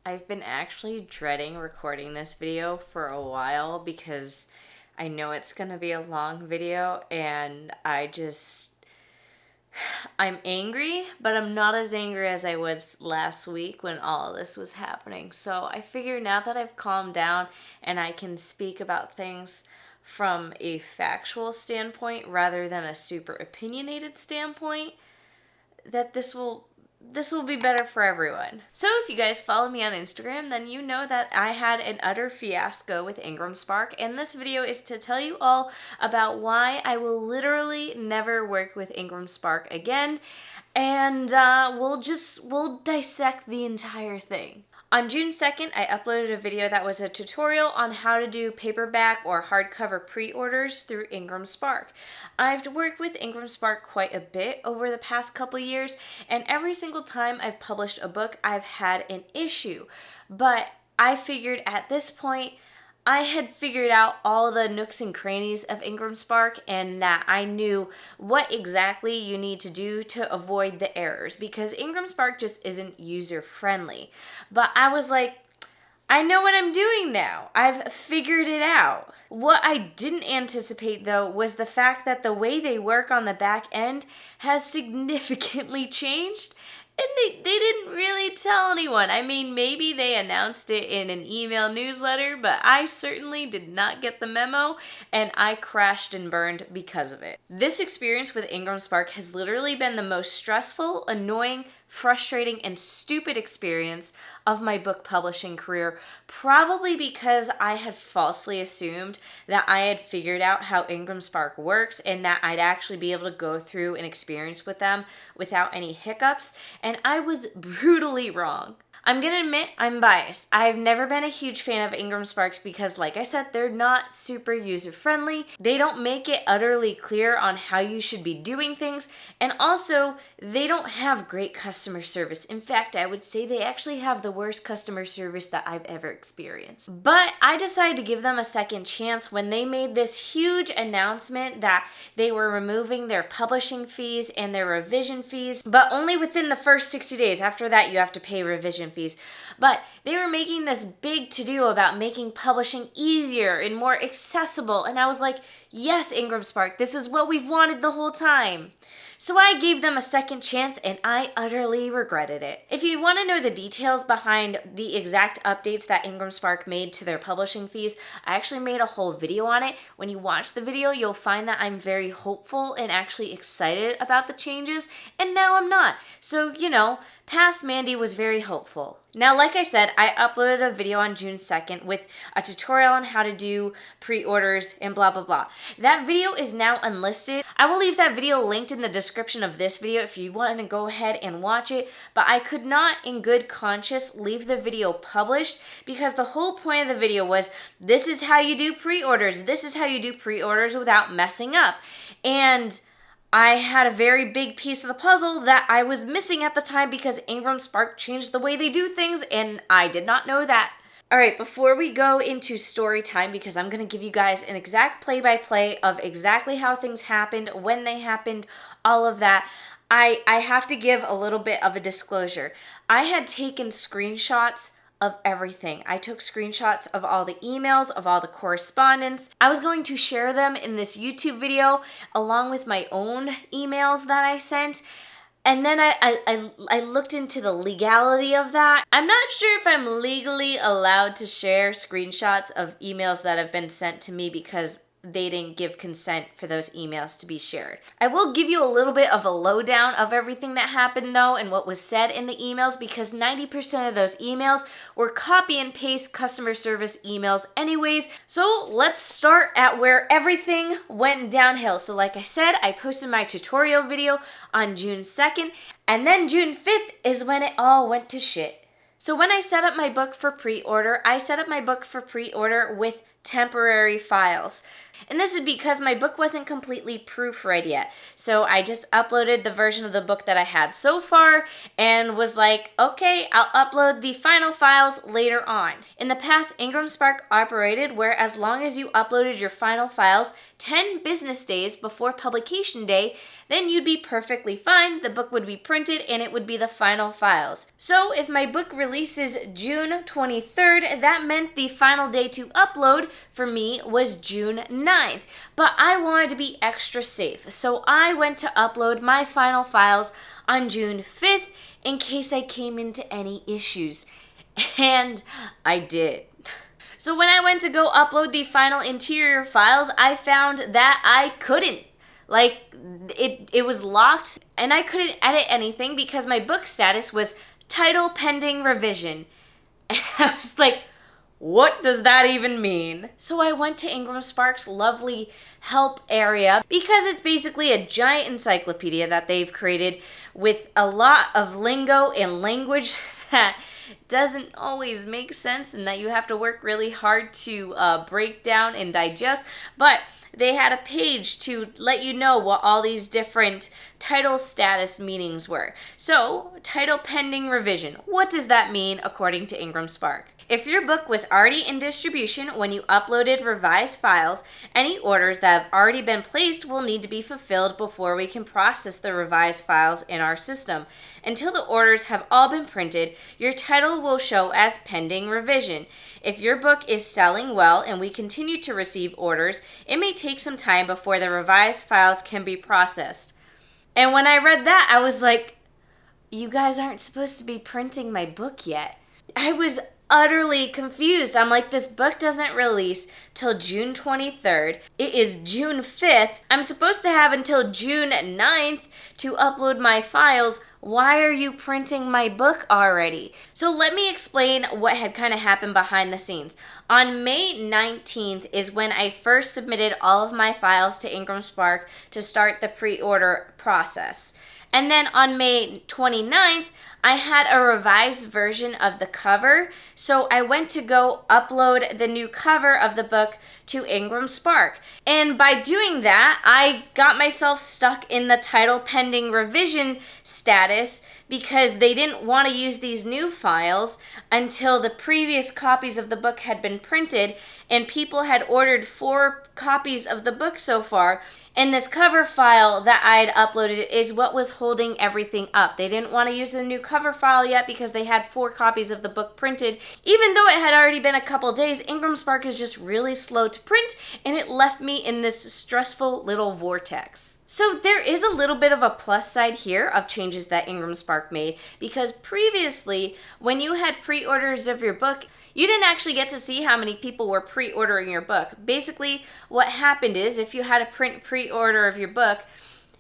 I've been actually dreading recording this video for a while because I know it's going to be a long video and I'm angry, but I'm not as angry as I was last week when all this was happening. So I figure now that I've calmed down and I can speak about things from a factual standpoint rather than a super opinionated standpoint, that this will be better for everyone. So if you guys follow me on Instagram, then you know that I had an utter fiasco with IngramSpark, and this video is to tell you all about why I will literally never work with IngramSpark again, and we'll dissect the entire thing. On June 2nd, I uploaded a video that was a tutorial on how to do paperback or hardcover pre-orders through IngramSpark. I've worked with IngramSpark quite a bit over the past couple years, and every single time I've published a book, I've had an issue. But I figured at this point, I had figured out all the nooks and crannies of IngramSpark, and that I knew what exactly you need to do to avoid the errors, because IngramSpark just isn't user-friendly. But I was like, I know what I'm doing now. I've figured it out. What I didn't anticipate, though, was the fact that the way they work on the back end has significantly changed. And they didn't really tell anyone. I mean, maybe they announced it in an email newsletter, but I certainly did not get the memo, and I crashed and burned because of it. This experience with IngramSpark has literally been the most stressful, annoying, frustrating, and stupid experience of my book publishing career, probably because I had falsely assumed that I had figured out how IngramSpark works and that I'd actually be able to go through an experience with them without any hiccups, and I was brutally wrong. I'm gonna admit I'm biased. I've never been a huge fan of IngramSparks because, like I said, they're not super user-friendly. They don't make it utterly clear on how you should be doing things, and also, they don't have great customer service. In fact, I would say they actually have the worst customer service that I've ever experienced. But I decided to give them a second chance when they made this huge announcement that they were removing their publishing fees and their revision fees, but only within the first 60 days. After that, you have to pay revision fees. But they were making this big to-do about making publishing easier and more accessible, and I was like, yes, IngramSpark, this is what we've wanted the whole time. So I gave them a second chance, and I utterly regretted it. If you want to know the details behind the exact updates that IngramSpark made to their publishing fees, I actually made a whole video on it. When you watch the video, you'll find that I'm very hopeful and actually excited about the changes, and now I'm not. So, past Mandi was very hopeful. Now, like I said, I uploaded a video on June 2nd with a tutorial on how to do pre-orders and blah, blah, blah. That video is now unlisted. I will leave that video linked in the description of this video if you want to go ahead and watch it, but I could not in good conscience leave the video published because the whole point of the video was, this is how you do pre-orders. This is how you do pre-orders without messing up. And I had a very big piece of the puzzle that I was missing at the time because IngramSpark changed the way they do things, and I did not know that. Alright, before we go into story time, because I'm going to give you guys an exact play-by-play of exactly how things happened, when they happened, all of that, I have to give a little bit of a disclosure. I had taken screenshots of everything. I took screenshots of all the emails, of all the correspondence. I was going to share them in this YouTube video along with my own emails that I sent. And then I looked into the legality of that. I'm not sure if I'm legally allowed to share screenshots of emails that have been sent to me because they didn't give consent for those emails to be shared. I will give you a little bit of a lowdown of everything that happened though and what was said in the emails, because 90% of those emails were copy and paste customer service emails anyways. So let's start at where everything went downhill. So like I said, I posted my tutorial video on June 2nd, and then June 5th is when it all went to shit. So when I set up my book for pre-order, I set up my book for pre-order with temporary files. And this is because my book wasn't completely proofread yet. So I just uploaded the version of the book that I had so far and was like, okay, I'll upload the final files later on. In the past, IngramSpark operated where as long as you uploaded your final files 10 business days before publication day, then you'd be perfectly fine, the book would be printed, and it would be the final files. So if my book released releases June 23rd. That meant the final day to upload for me was June 9th. But I wanted to be extra safe, so I went to upload my final files on June 5th in case I came into any issues. And I did. So when I went to go upload the final interior files, I found that I couldn't. Like, it was locked, and I couldn't edit anything because my book status was title pending revision. And I was like, what does that even mean? So I went to IngramSpark's lovely help area because it's basically a giant encyclopedia that they've created with a lot of lingo and language that doesn't always make sense and that you have to work really hard to break down and digest. But they had a page to let you know what all these different title status meanings were. So, title pending revision. What does that mean according to IngramSpark? If your book was already in distribution when you uploaded revised files, any orders that have already been placed will need to be fulfilled before we can process the revised files in our system. Until the orders have all been printed, your title will show as pending revision. If your book is selling well and we continue to receive orders, it may take some time before the revised files can be processed. And when I read that, I was like, you guys aren't supposed to be printing my book yet. I was utterly confused. I'm like, this book doesn't release till June 23rd. It is June 5th. I'm supposed to have until June 9th to upload my files. Why are you printing my book already? So let me explain what had kind of happened behind the scenes. On May 19th is when I first submitted all of my files to IngramSpark to start the pre-order process. And then on May 29th, I had a revised version of the cover, so I went to go upload the new cover of the book to IngramSpark. And by doing that, I got myself stuck in the title pending revision status because they didn't want to use these new files until the previous copies of the book had been printed, and people had ordered 4 copies of the book so far. And this cover file that I had uploaded is what was holding everything up. They didn't want to use the new cover file yet because they had 4 copies of the book printed. Even though it had already been a couple days, IngramSpark is just really slow to print, and it left me in this stressful little vortex. So there is a little bit of a plus side here of changes that IngramSpark made, because previously, when you had pre-orders of your book, you didn't actually get to see how many people were pre-ordering your book. Basically, what happened is if you had a print pre-order of your book,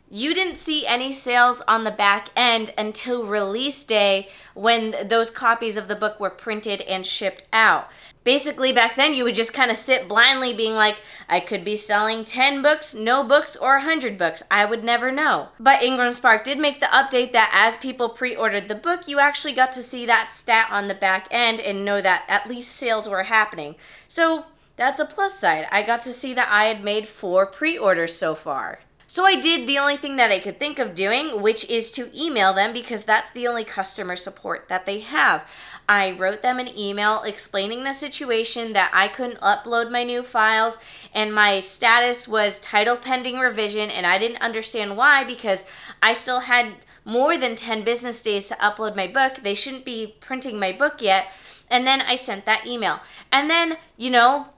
you didn't see any sales on the back end until release day when those copies of the book were printed and shipped out. Basically, back then, you would just kind of sit blindly being like, I could be selling 10 books, no books, or 100 books. I would never know. But IngramSpark did make the update that as people pre-ordered the book, you actually got to see that stat on the back end and know that at least sales were happening. So that's a plus side. I got to see that I had made 4 pre-orders so far. So I did the only thing that I could think of doing, which is to email them because that's the only customer support that they have. I wrote them an email explaining the situation, that I couldn't upload my new files and my status was title pending revision, and I didn't understand why because I still had more than 10 business days to upload my book. They shouldn't be printing my book yet. And then I sent that email. And then,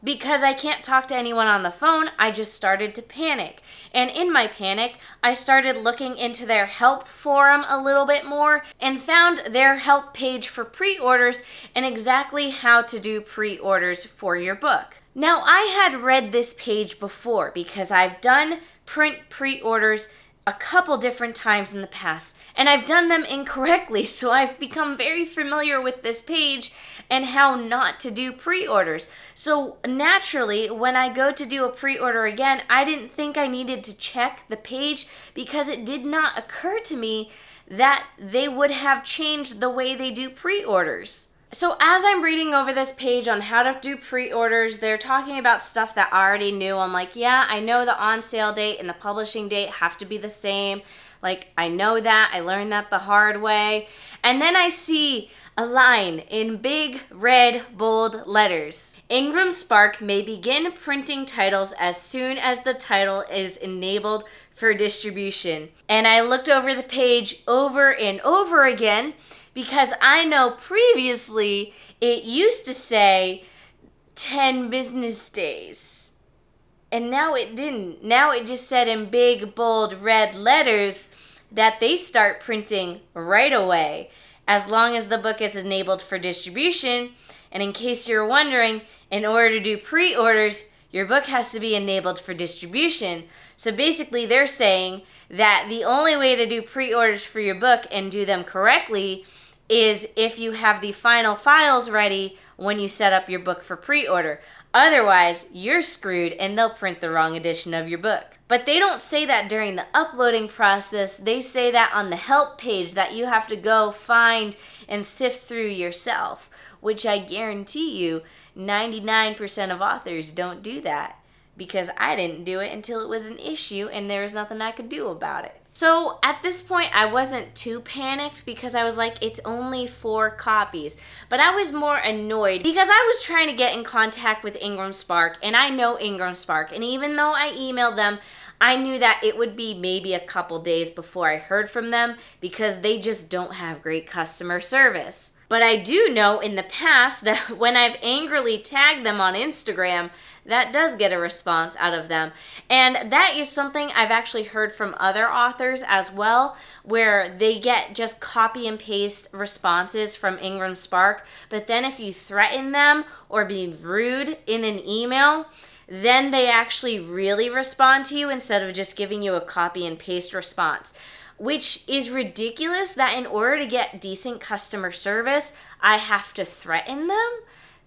because I can't talk to anyone on the phone, I just started to panic. And in my panic, I started looking into their help forum a little bit more and found their help page for pre-orders and exactly how to do pre-orders for your book. Now, I had read this page before because I've done print pre-orders a couple different times in the past, and I've done them incorrectly, so I've become very familiar with this page and how not to do pre-orders. So naturally, when I go to do a pre-order again, I didn't think I needed to check the page because it did not occur to me that they would have changed the way they do pre-orders. So as I'm reading over this page on how to do pre-orders, they're talking about stuff that I already knew. I'm like, yeah, I know the on sale date and the publishing date have to be the same. Like, I know that. I learned that the hard way. And then I see a line in big, red, bold letters. IngramSpark may begin printing titles as soon as the title is enabled for distribution. And I looked over the page over and over again Because I know previously it used to say 10 business days. And now it didn't. Now it just said in big, bold, red letters that they start printing right away, as long as the book is enabled for distribution. And in case you're wondering, in order to do pre-orders, your book has to be enabled for distribution. So basically they're saying that the only way to do pre-orders for your book and do them correctly is if you have the final files ready when you set up your book for pre-order. Otherwise, you're screwed and they'll print the wrong edition of your book. But they don't say that during the uploading process. They say that on the help page that you have to go find and sift through yourself, which I guarantee you 99% of authors don't do that, because I didn't do it until it was an issue and there was nothing I could do about it. So at this point, I wasn't too panicked because I was like, it's only 4 copies. But I was more annoyed because I was trying to get in contact with IngramSpark, and I know IngramSpark. And even though I emailed them, I knew that it would be maybe a couple days before I heard from them because they just don't have great customer service. But I do know in the past that when I've angrily tagged them on Instagram, that does get a response out of them. And that is something I've actually heard from other authors as well, where they get just copy and paste responses from IngramSpark. But then if you threaten them or be rude in an email, then they actually really respond to you instead of just giving you a copy and paste response. Which is ridiculous that in order to get decent customer service, I have to threaten them.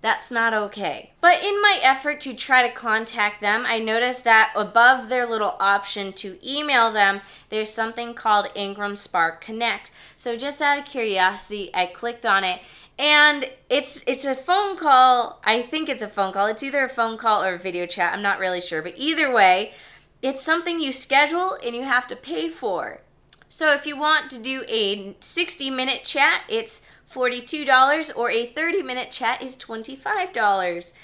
That's not okay. But in my effort to try to contact them, I noticed that above their little option to email them, there's something called IngramSpark Connect. So just out of curiosity, I clicked on it, and it's a phone call. I think it's a phone call. It's either a phone call or a video chat. I'm not really sure. But either way, it's something you schedule and you have to pay for. So if you want to do a 60-minute chat, it's $42, or a 30-minute chat is $25.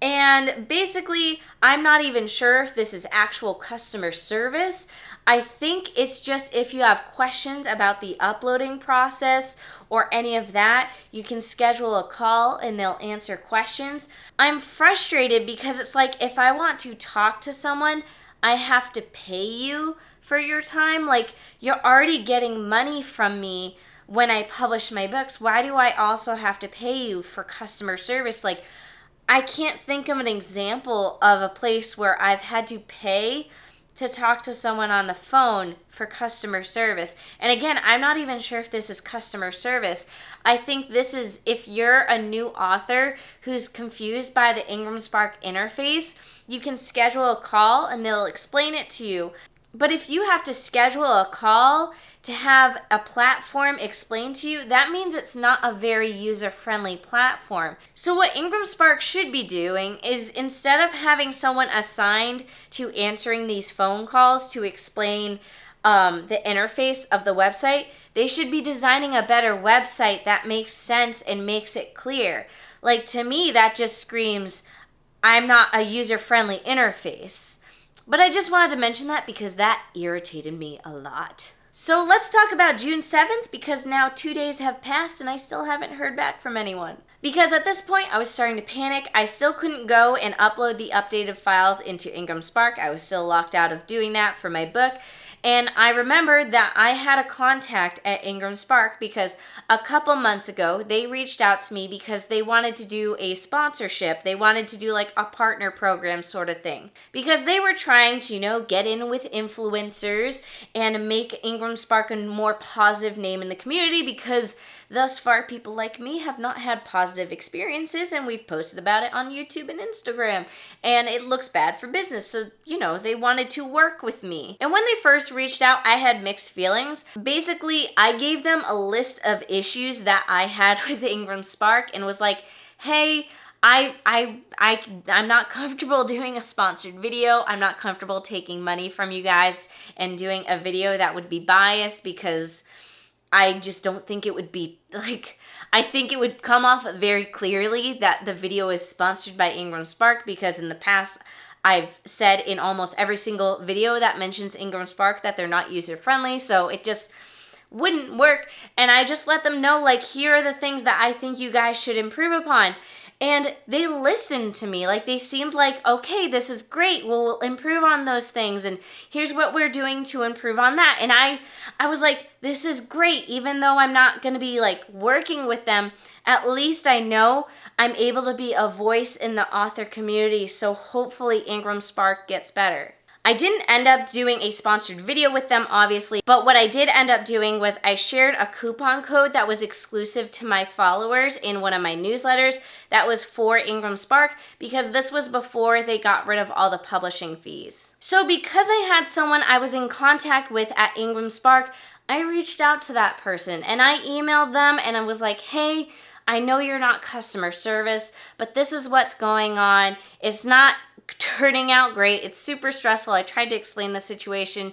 And basically, I'm not even sure if this is actual customer service. I think it's just if you have questions about the uploading process or any of that, you can schedule a call and they'll answer questions. I'm frustrated because it's like if I want to talk to someone, I have to pay you for your time. Like, you're already getting money from me when I publish my books. Why do I also have to pay you for customer service? Like, I can't think of an example of a place where I've had to pay to talk to someone on the phone for customer service. And again, I'm not even sure if this is customer service. I think this is if you're a new author who's confused by the IngramSpark interface, you can schedule a call and they'll explain it to you. But if you have to schedule a call to have a platform explained to you, that means it's not a very user-friendly platform. So what IngramSpark should be doing is, instead of having someone assigned to answering these phone calls to explain the interface of the website, they should be designing a better website that makes sense and makes it clear. Like, to me, that just screams, I'm not a user-friendly interface. But I just wanted to mention that because that irritated me a lot. So let's talk about June 7th, because now 2 days have passed and I still haven't heard back from anyone. Because at this point I was starting to panic. I still couldn't go and upload the updated files into IngramSpark. I was still locked out of doing that for my book. And I remembered that I had a contact at IngramSpark because a couple months ago they reached out to me because they wanted to do a sponsorship. They wanted to do like a partner program sort of thing. Because they were trying to, get in with influencers and make IngramSpark a more positive name in the community, because thus far people like me have not had positive experiences, and we've posted about it on YouTube and Instagram, and it looks bad for business. So, they wanted to work with me. And when they first reached out, I had mixed feelings. Basically, I gave them a list of issues that I had with IngramSpark and was like, hey, I'm not comfortable doing a sponsored video. I'm not comfortable taking money from you guys and doing a video that would be biased, because I just don't think it would be, I think it would come off very clearly that the video is sponsored by IngramSpark, because in the past I've said in almost every single video that mentions IngramSpark that they're not user-friendly. So it just wouldn't work. And I just let them know, like, here are the things that I think you guys should improve upon. And they listened to me. Like, they seemed like, okay, this is great. We'll improve on those things. And here's what we're doing to improve on that. And I was like, this is great. Even though I'm not going to be, like, working with them, at least I know I'm able to be a voice in the author community. So hopefully IngramSpark gets better. I didn't end up doing a sponsored video with them, obviously, but what I did end up doing was I shared a coupon code that was exclusive to my followers in one of my newsletters that was for IngramSpark, because this was before they got rid of all the publishing fees. So because I had someone I was in contact with at IngramSpark, I reached out to that person and I emailed them and I was like, hey, I know you're not customer service, but this is what's going on. It's not turning out great. It's super stressful. I tried to explain the situation.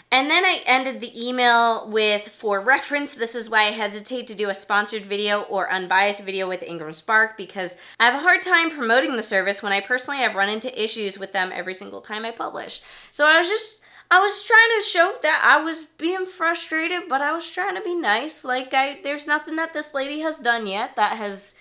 And then I ended the email with, for reference, this is why I hesitate to do a sponsored video or unbiased video with IngramSpark, because I have a hard time promoting the service when I personally have run into issues with them every single time I publish. So I was trying to show that I was being frustrated, but I was trying to be nice. Like, there's nothing that this lady has done yet that has,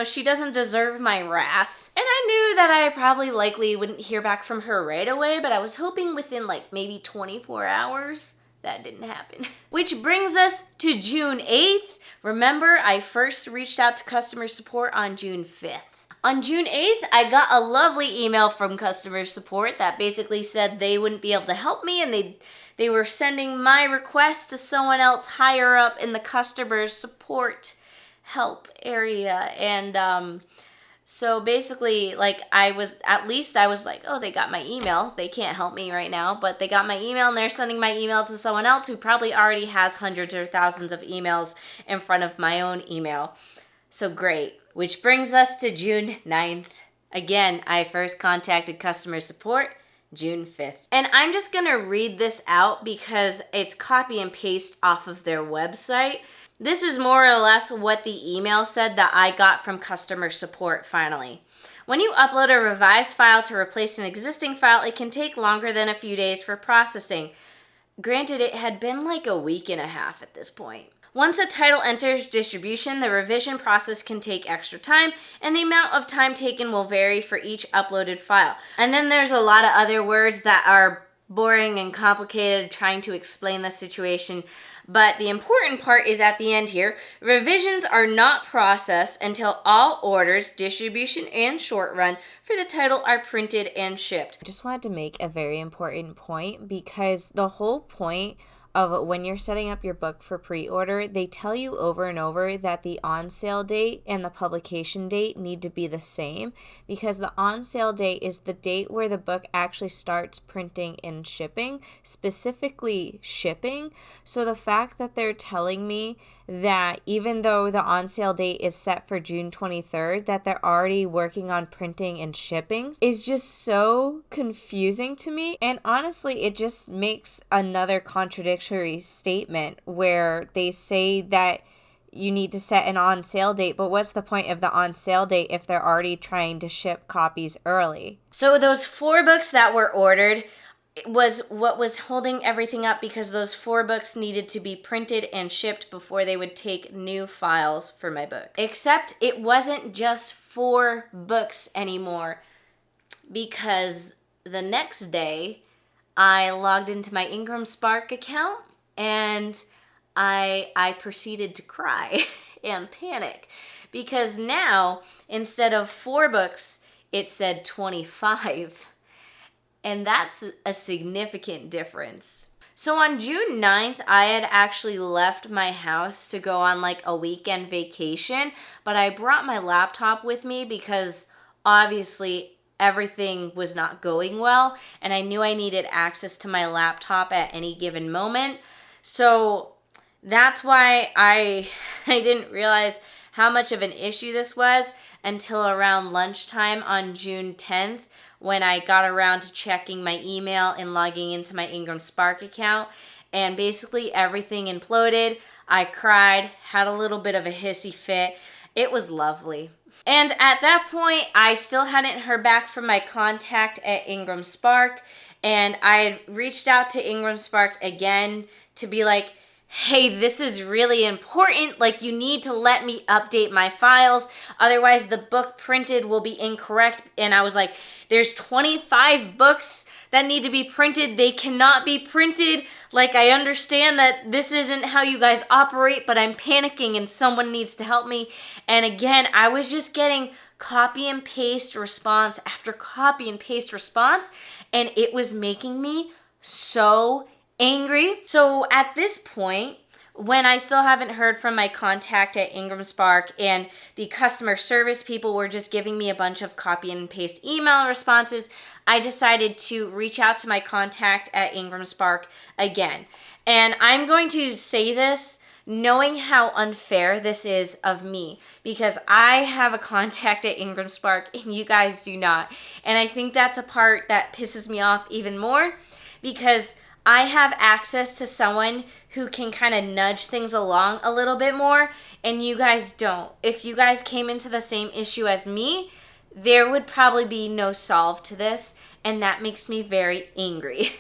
she doesn't deserve my wrath. And I knew that I probably likely wouldn't hear back from her right away, but I was hoping within like maybe 24 hours. That didn't happen. Which brings us to June 8th. Remember, I first reached out to customer support on June 5th. On June 8th, I got a lovely email from customer support that basically said they wouldn't be able to help me and they were sending my request to someone else higher up in the customer support help area. And so basically, like, I was like, oh, they got my email. They can't help me right now, but they got my email and they're sending my email to someone else who probably already has hundreds or thousands of emails in front of my own email. So great. Which brings us to June 9th. Again, I first contacted customer support June 5th. And I'm just going to read this out because it's copy and paste off of their website. This is more or less what the email said that I got from customer support finally. When you upload a revised file to replace an existing file, it can take longer than a few days for processing. Granted, it had been like a week and a half at this point. Once a title enters distribution, the revision process can take extra time, and the amount of time taken will vary for each uploaded file. And then there's a lot of other words that are boring and complicated trying to explain the situation. But the important part is at the end here. Revisions are not processed until all orders, distribution and short run, for the title are printed and shipped. I just wanted to make a very important point because the whole point of when you're setting up your book for pre-order, they tell you over and over that the on-sale date and the publication date need to be the same, because the on-sale date is the date where the book actually starts printing and shipping, specifically shipping. So the fact that they're telling me that even though the on-sale date is set for June 23rd, that they're already working on printing and shipping is just so confusing to me. And honestly, it just makes another contradictory statement where they say that you need to set an on-sale date, but what's the point of the on-sale date if they're already trying to ship copies early? So those 4 books that were ordered was what was holding everything up, because those 4 books needed to be printed and shipped before they would take new files for my book. Except it wasn't just 4 books anymore, because the next day I logged into my IngramSpark account and I proceeded to cry and panic, because now instead of 4 books it said 25. And that's a significant difference. So on June 9th, I had actually left my house to go on like a weekend vacation, but I brought my laptop with me because obviously everything was not going well, and I knew I needed access to my laptop at any given moment. So that's why I didn't realize how much of an issue this was until around lunchtime on June 10th, when I got around to checking my email and logging into my IngramSpark account, and basically everything imploded. I cried, had a little bit of a hissy fit. It was lovely. And at that point, I still hadn't heard back from my contact at IngramSpark, and I had reached out to IngramSpark again to be like, hey, this is really important. Like, you need to let me update my files. Otherwise, the book printed will be incorrect. And I was like, there's 25 books that need to be printed. They cannot be printed. Like, I understand that this isn't how you guys operate, but I'm panicking and someone needs to help me. And again, I was just getting copy and paste response after copy and paste response. And it was making me so angry. So at this point, when I still haven't heard from my contact at IngramSpark and the customer service people were just giving me a bunch of copy and paste email responses, I decided to reach out to my contact at IngramSpark again. And I'm going to say this knowing how unfair this is of me, because I have a contact at IngramSpark and you guys do not. And I think that's a part that pisses me off even more, because I have access to someone who can kind of nudge things along a little bit more, and you guys don't. If you guys came into the same issue as me, there would probably be no solve to this, and that makes me very angry.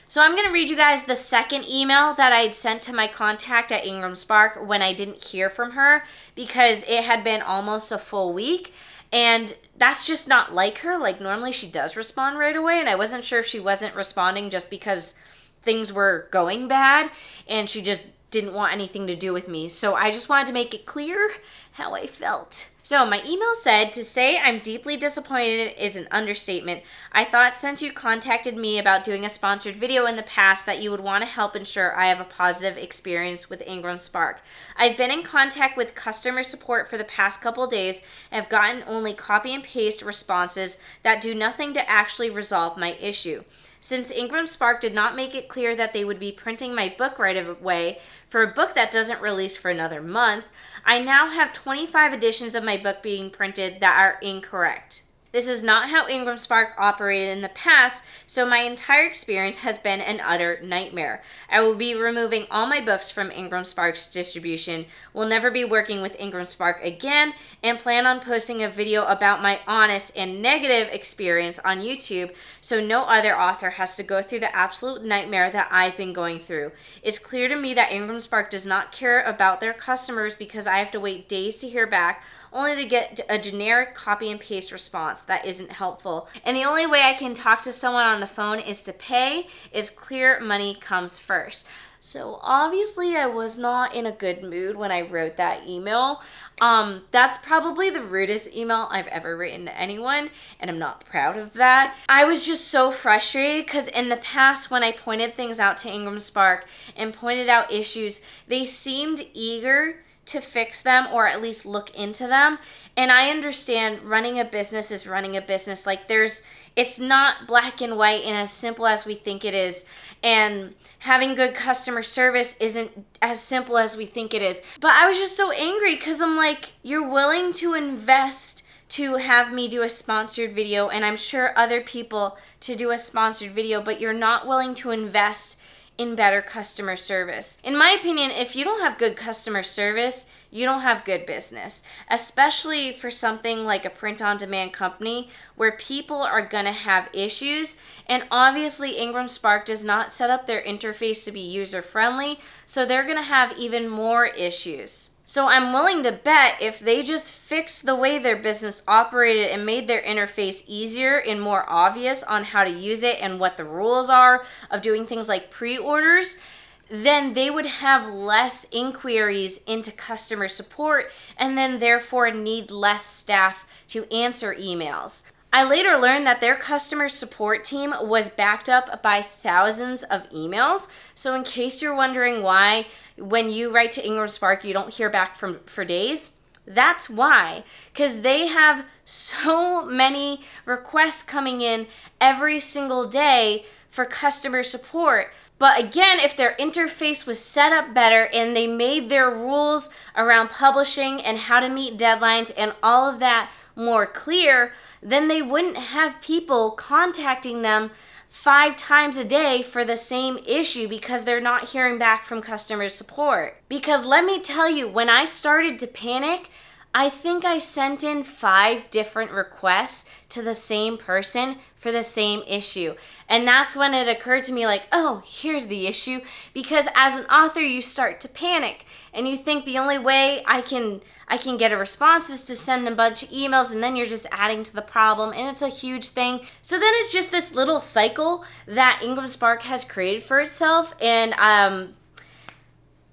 So I'm going to read you guys the second email that I had sent to my contact at IngramSpark when I didn't hear from her, because it had been almost a full week. And that's just not like her. Like, normally she does respond right away, and I wasn't sure if she wasn't responding just because things were going bad and she just didn't want anything to do with me. So I just wanted to make it clear how I felt. So my email said, to say I'm deeply disappointed is an understatement. I thought since you contacted me about doing a sponsored video in the past that you would want to help ensure I have a positive experience with IngramSpark. I've been in contact with customer support for the past couple days and have gotten only copy and paste responses that do nothing to actually resolve my issue. Since IngramSpark did not make it clear that they would be printing my book right away for a book that doesn't release for another month, I now have 25 editions of my book being printed that are incorrect. This is not how IngramSpark operated in the past, so my entire experience has been an utter nightmare. I will be removing all my books from IngramSpark's distribution, will never be working with IngramSpark again, and plan on posting a video about my honest and negative experience on YouTube so no other author has to go through the absolute nightmare that I've been going through. It's clear to me that IngramSpark does not care about their customers because I have to wait days to hear back, only to get a generic copy and paste response that isn't helpful. And the only way I can talk to someone on the phone is to pay. It's clear money comes first. So obviously I was not in a good mood when I wrote that email. That's probably the rudest email I've ever written to anyone, and I'm not proud of that. I was just so frustrated because in the past when I pointed things out to IngramSpark and pointed out issues, they seemed eager to fix them or at least look into them. And I understand running a business is running a business. Like, it's not black and white and as simple as we think it is. And having good customer service isn't as simple as we think it is. But I was just so angry because I'm like, you're willing to invest to have me do a sponsored video, and I'm sure other people to do a sponsored video, but you're not willing to invest in better customer service. In my opinion, if you don't have good customer service, you don't have good business, especially for something like a print-on-demand company where people are going to have issues. And obviously, IngramSpark does not set up their interface to be user-friendly, so they're going to have even more issues. So I'm willing to bet if they just fixed the way their business operated and made their interface easier and more obvious on how to use it and what the rules are of doing things like pre-orders, then they would have less inquiries into customer support and then therefore need less staff to answer emails. I later learned that their customer support team was backed up by thousands of emails. So in case you're wondering why when you write to IngramSpark you don't hear back for days, that's why. Because they have so many requests coming in every single day for customer support. But again, if their interface was set up better and they made their rules around publishing and how to meet deadlines and all of that more clear, then they wouldn't have people contacting them 5 times a day for the same issue because they're not hearing back from customer support. Because let me tell you, when I started to panic, I think I sent in 5 different requests to the same person for the same issue. And that's when it occurred to me like, oh, here's the issue. Because as an author, you start to panic and you think the only way I can get a response is to send a bunch of emails, and then you're just adding to the problem, and it's a huge thing. So then it's just this little cycle that IngramSpark has created for itself, and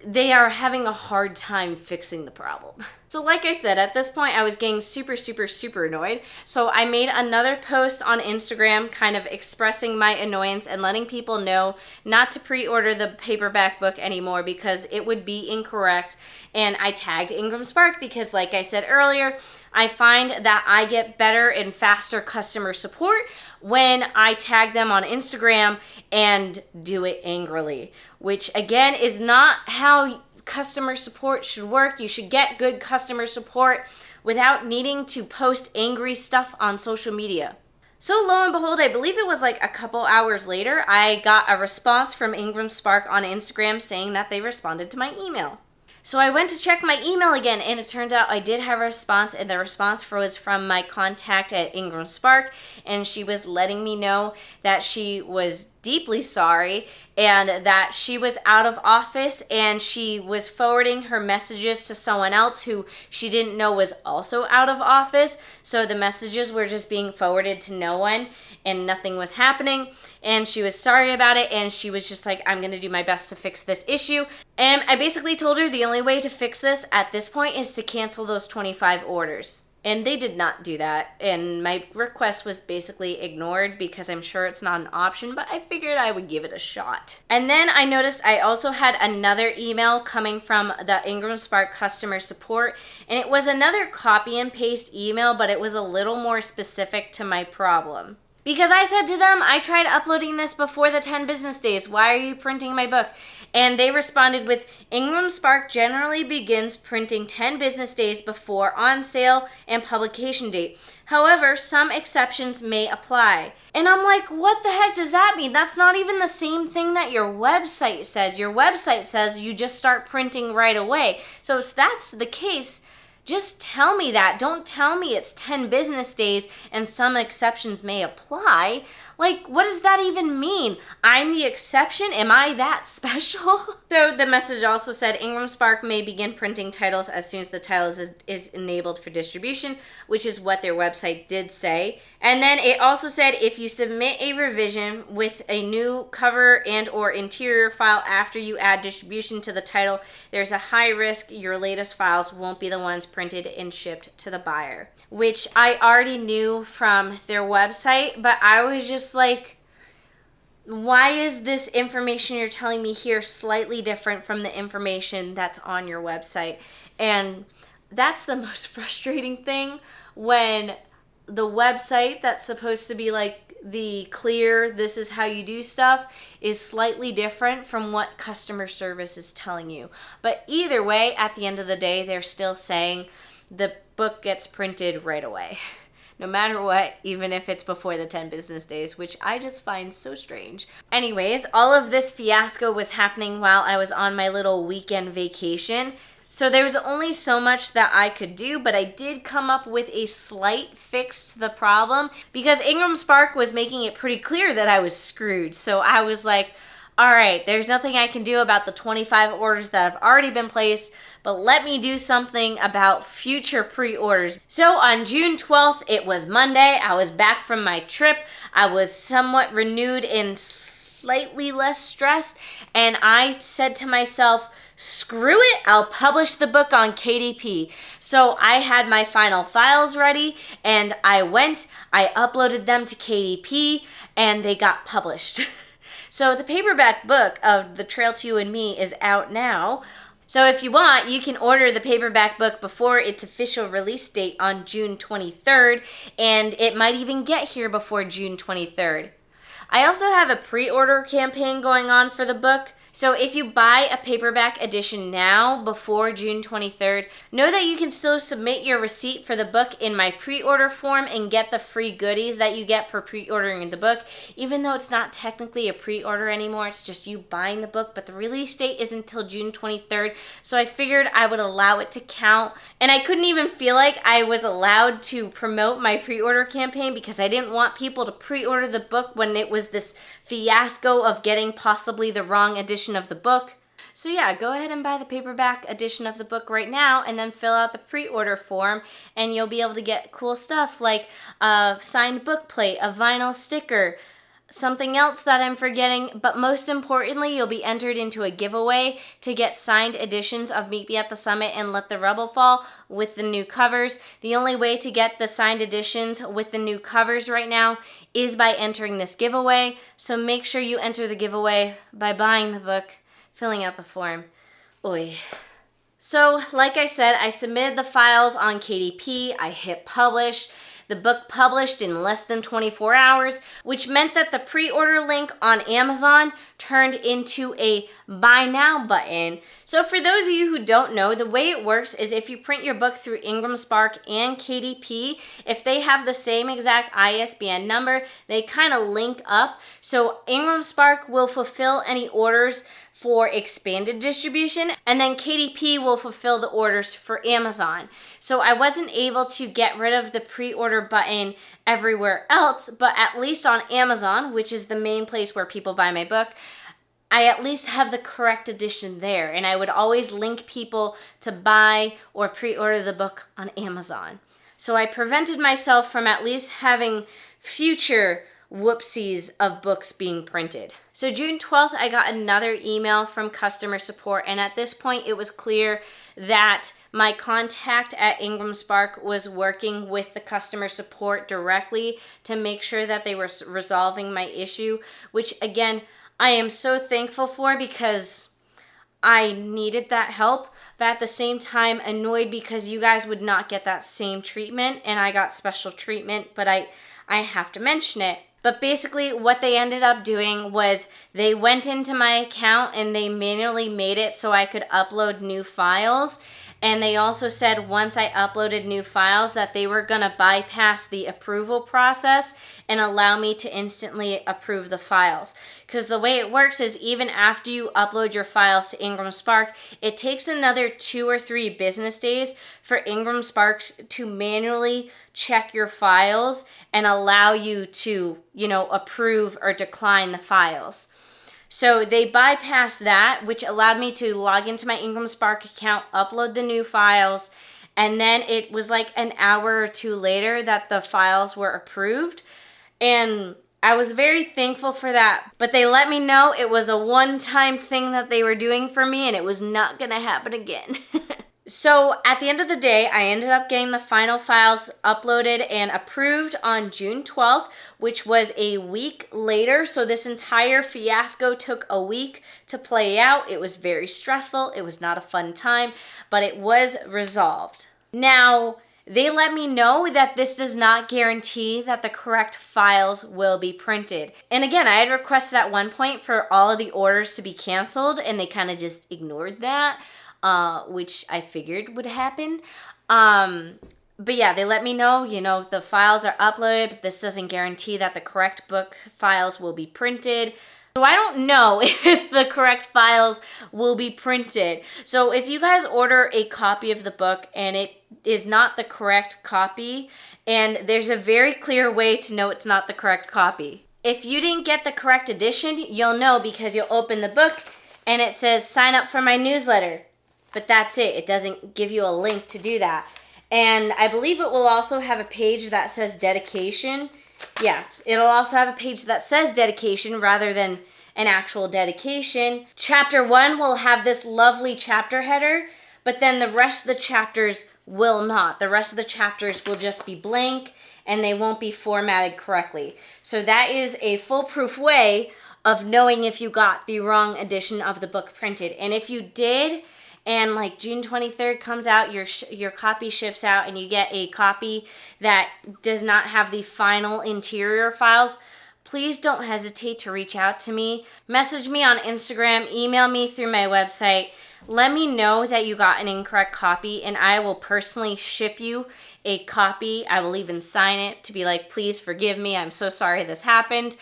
they are having a hard time fixing the problem. So like I said, at this point, I was getting super, super, super annoyed. So I made another post on Instagram kind of expressing my annoyance and letting people know not to pre-order the paperback book anymore because it would be incorrect. And I tagged IngramSpark because, like I said earlier, I find that I get better and faster customer support when I tag them on Instagram and do it angrily, which again is not how customer support should work. You should get good customer support without needing to post angry stuff on social media. So lo and behold, I believe it was like a couple hours later, I got a response from IngramSpark on Instagram saying that they responded to my email. So I went to check my email again, and it turned out I did have a response, and the response was from my contact at IngramSpark, and she was letting me know that she was deeply sorry and that she was out of office, and she was forwarding her messages to someone else who she didn't know was also out of office. So the messages were just being forwarded to no one and nothing was happening, and she was sorry about it, and she was just like, I'm gonna do my best to fix this issue. And I basically told her the only way to fix this at this point is to cancel those 25 orders. And they did not do that, and my request was basically ignored because I'm sure it's not an option, but I figured I would give it a shot. And then I noticed I also had another email coming from the IngramSpark customer support, and it was another copy and paste email, but it was a little more specific to my problem. Because I said to them, I tried uploading this before the 10 business days. Why are you printing my book? And they responded with, IngramSpark generally begins printing 10 business days before on sale and publication date. However, some exceptions may apply. And I'm like, what the heck does that mean? That's not even the same thing that your website says. Your website says you just start printing right away. So if that's the case, just tell me that. Don't tell me it's 10 business days and some exceptions may apply. Like, what does that even mean? I'm the exception? Am I that special? So the message also said IngramSpark may begin printing titles as soon as the title is enabled for distribution, which is what their website did say. And then it also said if you submit a revision with a new cover and or interior file after you add distribution to the title, there's a high risk your latest files won't be the ones printed and shipped to the buyer, which I already knew from their website, but I was just like, why is this information you're telling me here slightly different from the information that's on your website? And that's the most frustrating thing, when the website that's supposed to be like the clear, this is how you do stuff, is slightly different from what customer service is telling you. But either way, at the end of the day, they're still saying the book gets printed right away, no matter what, even if it's before the 10 business days, which I just find so strange. Anyways, all of this fiasco was happening while I was on my little weekend vacation. So there was only so much that I could do, but I did come up with a slight fix to the problem because IngramSpark was making it pretty clear that I was screwed. So I was like, all right, there's nothing I can do about the 25 orders that have already been placed, but let me do something about future pre-orders. So on June 12th, it was Monday. I was back from my trip. I was somewhat renewed and slightly less stressed, and I said to myself, screw it, I'll publish the book on KDP. So I had my final files ready, and I uploaded them to KDP, and they got published. So the paperback book of The Trail to You and Me is out now. So if you want, you can order the paperback book before its official release date on June 23rd, and it might even get here before June 23rd. I also have a pre-order campaign going on for the book. So if you buy a paperback edition now before June 23rd, know that you can still submit your receipt for the book in my pre-order form and get the free goodies that you get for pre-ordering the book, even though it's not technically a pre-order anymore. It's just you buying the book, but the release date is until June 23rd. So I figured I would allow it to count. And I couldn't even feel like I was allowed to promote my pre-order campaign because I didn't want people to pre-order the book when it was this fiasco of getting possibly the wrong edition of the book. So yeah, go ahead and buy the paperback edition of the book right now and then fill out the pre-order form and you'll be able to get cool stuff like a signed book plate, a vinyl sticker, something else that I'm forgetting, but most importantly, you'll be entered into a giveaway to get signed editions of Meet Me at the Summit and Let the Rubble Fall with the new covers. The only way to get the signed editions with the new covers right now is by entering this giveaway, so make sure you enter the giveaway by buying the book, filling out the form. Oy. So, like I said, I submitted the files on KDP, I hit publish. The book published in less than 24 hours, which meant that the pre-order link on Amazon turned into a buy now button. So for those of you who don't know, the way it works is if you print your book through IngramSpark and KDP, if they have the same exact ISBN number, they kind of link up. So IngramSpark will fulfill any orders for expanded distribution, and then KDP will fulfill the orders for Amazon. So I wasn't able to get rid of the pre-order button everywhere else, but at least on Amazon, which is the main place where people buy my book, I at least have the correct edition there, and I would always link people to buy or pre-order the book on Amazon. So I prevented myself from at least having future whoopsies of books being printed. So June 12th, I got another email from customer support, and at this point it was clear that my contact at IngramSpark was working with the customer support directly to make sure that they were resolving my issue, which again, I am so thankful for because I needed that help, but at the same time annoyed because you guys would not get that same treatment, and I got special treatment, but I have to mention it. But basically what they ended up doing was they went into my account and they manually made it so I could upload new files. And they also said once I uploaded new files that they were going to bypass the approval process and allow me to instantly approve the files. Because the way it works is even after you upload your files to IngramSpark, it takes another 2 or 3 business days for IngramSpark to manually check your files and allow you to, approve or decline the files. So they bypassed that, which allowed me to log into my IngramSpark account, upload the new files, and then it was like an hour or 2 later that the files were approved. And I was very thankful for that. But they let me know it was a one-time thing that they were doing for me and it was not going to happen again. So at the end of the day, I ended up getting the final files uploaded and approved on June 12th, which was a week later. So this entire fiasco took a week to play out. It was very stressful. It was not a fun time, but it was resolved. Now, they let me know that this does not guarantee that the correct files will be printed. And again, I had requested at one point for all of the orders to be canceled, and they kind of just ignored that. Which I figured would happen. But yeah, they let me know, the files are uploaded, but this doesn't guarantee that the correct book files will be printed. So I don't know if the correct files will be printed. So if you guys order a copy of the book and it is not the correct copy, and there's a very clear way to know it's not the correct copy. If you didn't get the correct edition, you'll know because you'll open the book and it says sign up for my newsletter. But that's it. It doesn't give you a link to do that. And I believe it will also have a page that says dedication. Yeah, it'll also have a page that says dedication rather than an actual dedication. Chapter 1 will have this lovely chapter header, but then the rest of the chapters will not. The rest of the chapters will just be blank and they won't be formatted correctly. So that is a foolproof way of knowing if you got the wrong edition of the book printed. And if you did, and like June 23rd comes out, your copy ships out, and you get a copy that does not have the final interior files, please don't hesitate to reach out to me. Message me on Instagram, email me through my website. Let me know that you got an incorrect copy, and I will personally ship you a copy. I will even sign it to be like, please forgive me. I'm so sorry this happened.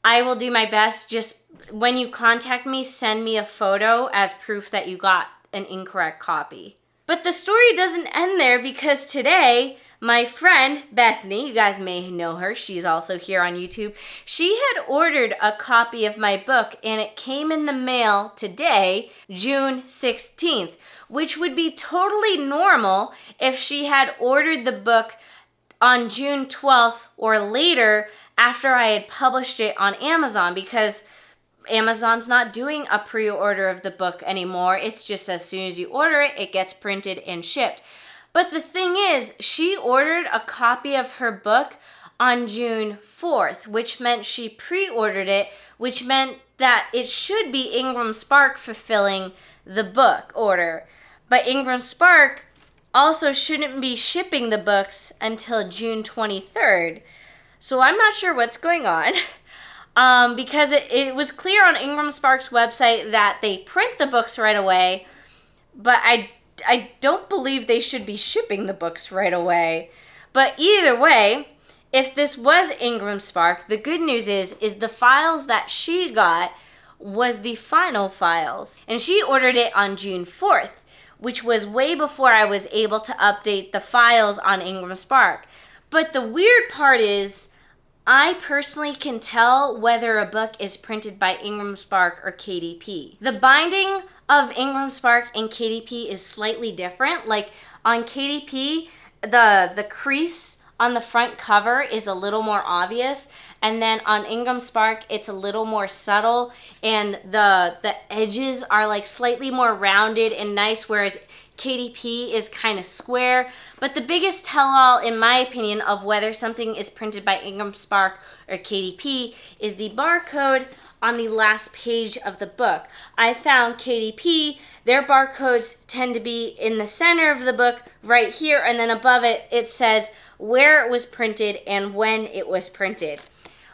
I will do my best. Just when you contact me, send me a photo as proof that you got an incorrect copy. But the story doesn't end there, because today, my friend Bethany, you guys may know her, she's also here on YouTube, she had ordered a copy of my book, and it came in the mail today, June 16th, which would be totally normal if she had ordered the book on June 12th or later after I had published it on Amazon, because Amazon's not doing a pre-order of the book anymore. It's just as soon as you order it, it gets printed and shipped. But the thing is, she ordered a copy of her book on June 4th, which meant she pre-ordered it, which meant that it should be IngramSpark fulfilling the book order. But IngramSpark also shouldn't be shipping the books until June 23rd. So I'm not sure what's going on. Because it was clear on IngramSpark's website that they print the books right away, but I don't believe they should be shipping the books right away. But either way, if this was IngramSpark, the good news is the files that she got was the final files. And she ordered it on June 4th, which was way before I was able to update the files on IngramSpark. But the weird part is, I personally can tell whether a book is printed by IngramSpark or KDP. The binding of IngramSpark and KDP is slightly different. Like on KDP, the crease on the front cover is a little more obvious, and then on IngramSpark it's a little more subtle, and the edges are like slightly more rounded and nice, whereas KDP is kind of square. But the biggest tell-all, in my opinion, of whether something is printed by IngramSpark or KDP is the barcode on the last page of the book. I found KDP, their barcodes tend to be in the center of the book right here, and then above it, it says where it was printed and when it was printed.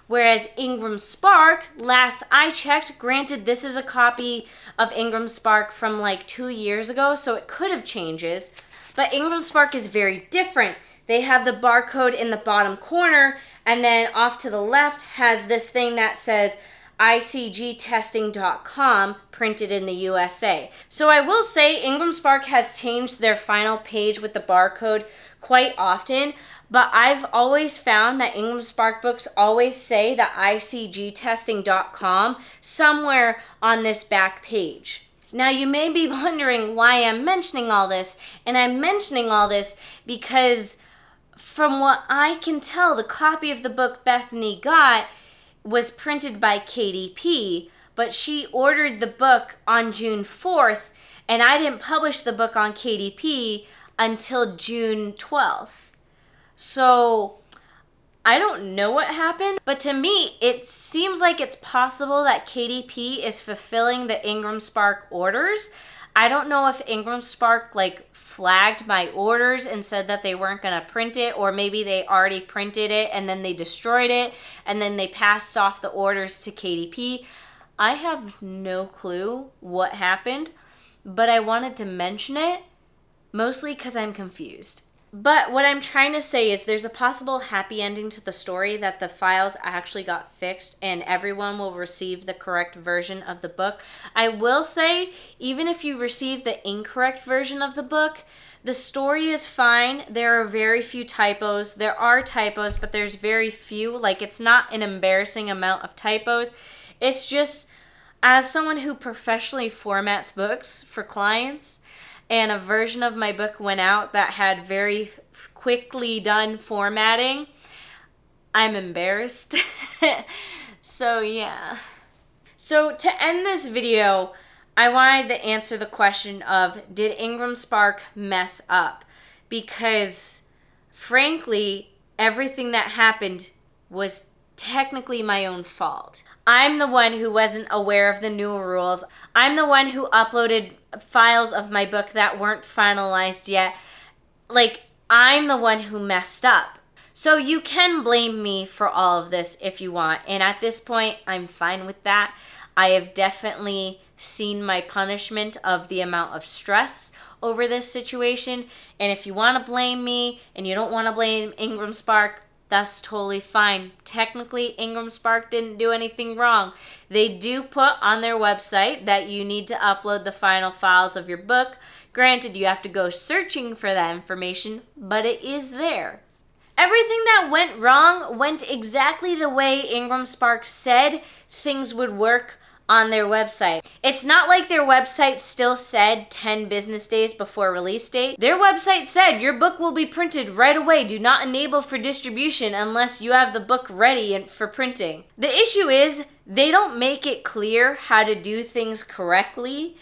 Whereas IngramSpark, last I checked, granted this is a copy of IngramSpark from like 2 years ago, so it could have changes, but IngramSpark is very different. They have the barcode in the bottom corner, and then off to the left has this thing that says icgtesting.com printed in the USA. So I will say IngramSpark has changed their final page with the barcode quite often, but I've always found that IngramSpark books always say the icgtesting.com somewhere on this back page. Now you may be wondering why I'm mentioning all this, and I'm mentioning all this because from what I can tell, the copy of the book Bethany got was printed by KDP, but she ordered the book on June 4th, and I didn't publish the book on KDP until June 12th. So I don't know what happened, but to me, it seems like it's possible that KDP is fulfilling the IngramSpark orders. I don't know if IngramSpark like flagged my orders and said that they weren't going to print it, or maybe they already printed it and then they destroyed it and then they passed off the orders to KDP. I have no clue what happened, but I wanted to mention it mostly because I'm confused. But what I'm trying to say is there's a possible happy ending to the story, that the files actually got fixed and everyone will receive the correct version of the book. I will say, even if you receive the incorrect version of the book, the story is fine. There are very few typos. There are typos, but there's very few. Like, it's not an embarrassing amount of typos. It's just, as someone who professionally formats books for clients, and a version of my book went out that had very quickly done formatting, I'm embarrassed. So yeah. So to end this video, I wanted to answer the question of, did IngramSpark mess up? Because frankly, everything that happened was technically my own fault. I'm the one who wasn't aware of the new rules. I'm the one who uploaded files of my book that weren't finalized yet. Like, I'm the one who messed up. So you can blame me for all of this if you want. And at this point, I'm fine with that. I have definitely seen my punishment of the amount of stress over this situation. And if you want to blame me and you don't want to blame IngramSpark, that's totally fine. Technically, IngramSpark didn't do anything wrong. They do put on their website that you need to upload the final files of your book. Granted, you have to go searching for that information, but it is there. Everything that went wrong went exactly the way IngramSpark said things would work on their website. It's not like their website still said 10 business days before release date. Their website said your book will be printed right away. Do not enable for distribution unless you have the book ready for printing. The issue is they don't make it clear how to do things correctly.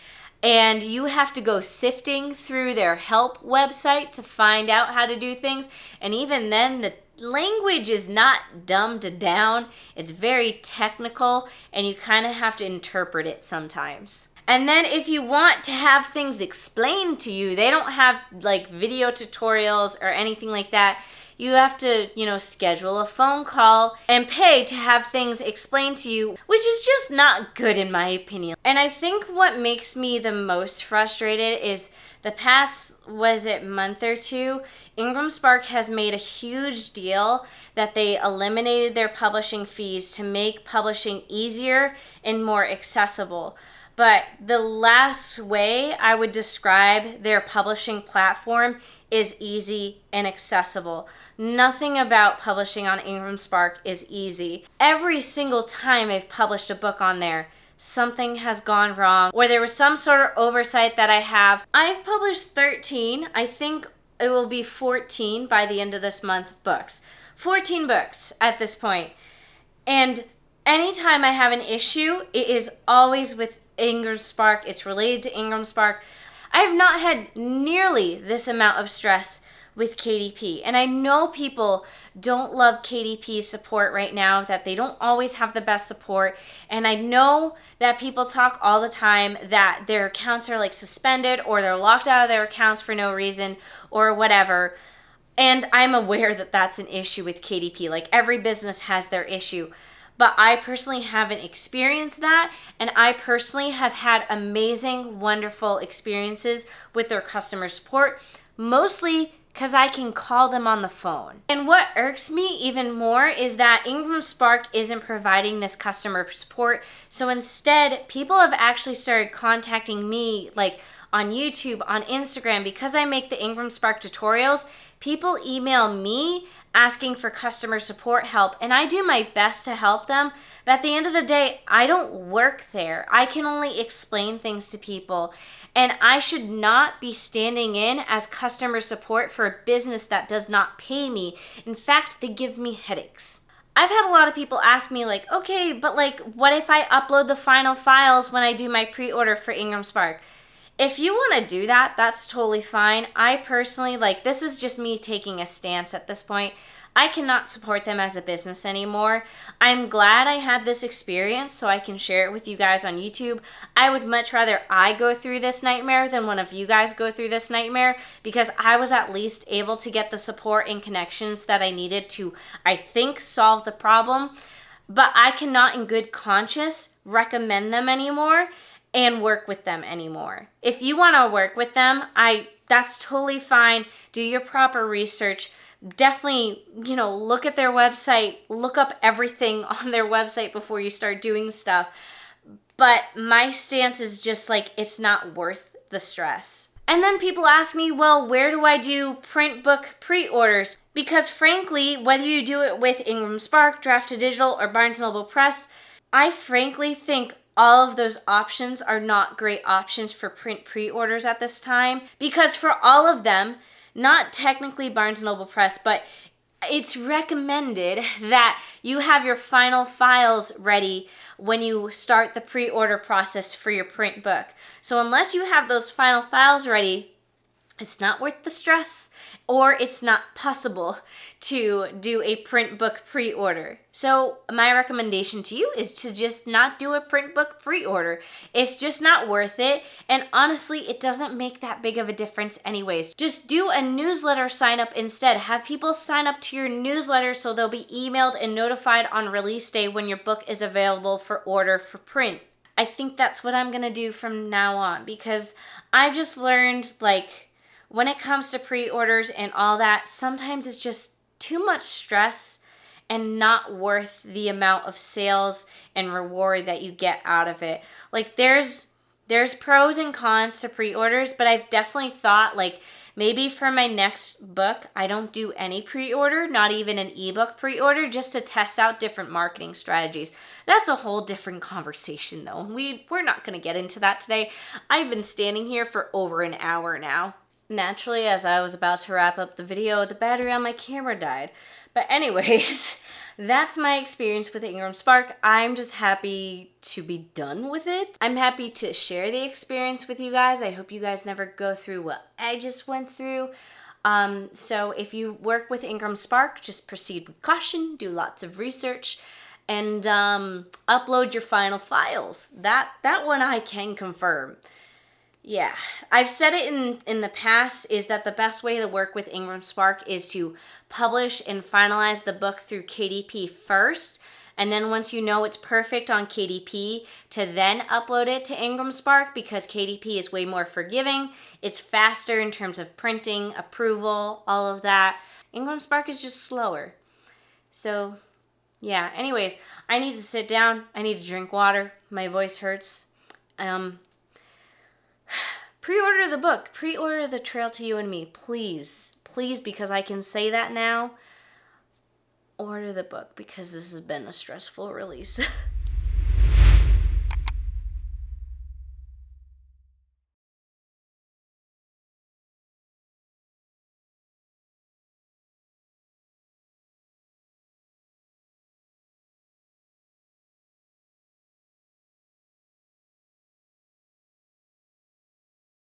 And you have to go sifting through their help website to find out how to do things. And even then, the language is not dumbed down. It's very technical, and you kind of have to interpret it sometimes. And then if you want to have things explained to you, they don't have like video tutorials or anything like that. You have to, schedule a phone call and pay to have things explained to you, which is just not good in my opinion. And I think what makes me the most frustrated is the past, month or two, IngramSpark has made a huge deal that they eliminated their publishing fees to make publishing easier and more accessible. But the last way I would describe their publishing platform is easy and accessible. Nothing about publishing on IngramSpark is easy. Every single time I've published a book on there, something has gone wrong, or there was some sort of oversight that I have. I've published 13, I think it will be 14 by the end of this month, books. 14 books at this point. And anytime I have an issue, it is always with IngramSpark. It's related to IngramSpark. I have not had nearly this amount of stress with KDP. And I know people don't love KDP's support right now, that they don't always have the best support. And I know that people talk all the time that their accounts are like suspended or they're locked out of their accounts for no reason or whatever. And I'm aware that that's an issue with KDP. Like every business has their issue. But I personally haven't experienced that, and I personally have had amazing, wonderful experiences with their customer support, mostly because I can call them on the phone. And what irks me even more is that IngramSpark isn't providing this customer support. So instead, people have actually started contacting me, like on YouTube, on Instagram, because I make the IngramSpark tutorials. People email me asking for customer support help, and I do my best to help them. But at the end of the day, I don't work there. I can only explain things to people, and I should not be standing in as customer support for a business that does not pay me. In fact, they give me headaches. I've had a lot of people ask me like, okay, but like, what if I upload the final files when I do my pre-order for IngramSpark? If you want to do that, that's totally fine. I personally, this is just me taking a stance at this point. I cannot support them as a business anymore. I'm glad I had this experience so I can share it with you guys on YouTube. I would much rather I go through this nightmare than one of you guys go through this nightmare, because I was at least able to get the support and connections that I needed to, I think, solve the problem. But I cannot in good conscience recommend them anymore and work with them anymore. If you want to work with them, that's totally fine. Do your proper research. Definitely, look at their website, look up everything on their website before you start doing stuff. But my stance is just it's not worth the stress. And then people ask me, well, where do I do print book pre-orders? Because frankly, whether you do it with IngramSpark, Draft to Digital, or Barnes & Noble Press, I frankly think all of those options are not great options for print pre-orders at this time, because for all of them, not technically Barnes & Noble Press, but it's recommended that you have your final files ready when you start the pre-order process for your print book. So unless you have those final files ready, It's not worth the stress, or it's not possible to do a print book pre-order. So my recommendation to you is to just not do a print book pre-order. It's just not worth it, and honestly, it doesn't make that big of a difference anyways. Just do a newsletter sign up instead. Have people sign up to your newsletter so they'll be emailed and notified on release day when your book is available for order for print. I think that's what I'm gonna do from now on, because I've just learned, like, when it comes to pre-orders and all that, sometimes it's just too much stress and not worth the amount of sales and reward that you get out of it. Like, there's pros and cons to pre-orders, but I've definitely thought, like, maybe for my next book, I don't do any pre-order, not even an ebook pre-order, just to test out different marketing strategies. That's a whole different conversation, though. We're not going to get into that today. I've been standing here for over an hour now. Naturally, as I was about to wrap up the video, the battery on my camera died. But anyways, that's my experience with IngramSpark. I'm just happy to be done with it. I'm happy to share the experience with you guys. I hope you guys never go through what I just went through. So if you work with IngramSpark, just proceed with caution, do lots of research, and upload your final files. That one I can confirm. Yeah, I've said it in the past, is that the best way to work with IngramSpark is to publish and finalize the book through KDP first, and then once you know it's perfect on KDP, to then upload it to IngramSpark, because KDP is way more forgiving. It's faster in terms of printing, approval, all of that. IngramSpark is just slower. So, yeah, anyways, I need to sit down. I need to drink water. My voice hurts. Pre-order the book. Pre-order The Trail to You and Me. Please. Please, because I can say that now. Order the book, because this has been a stressful release.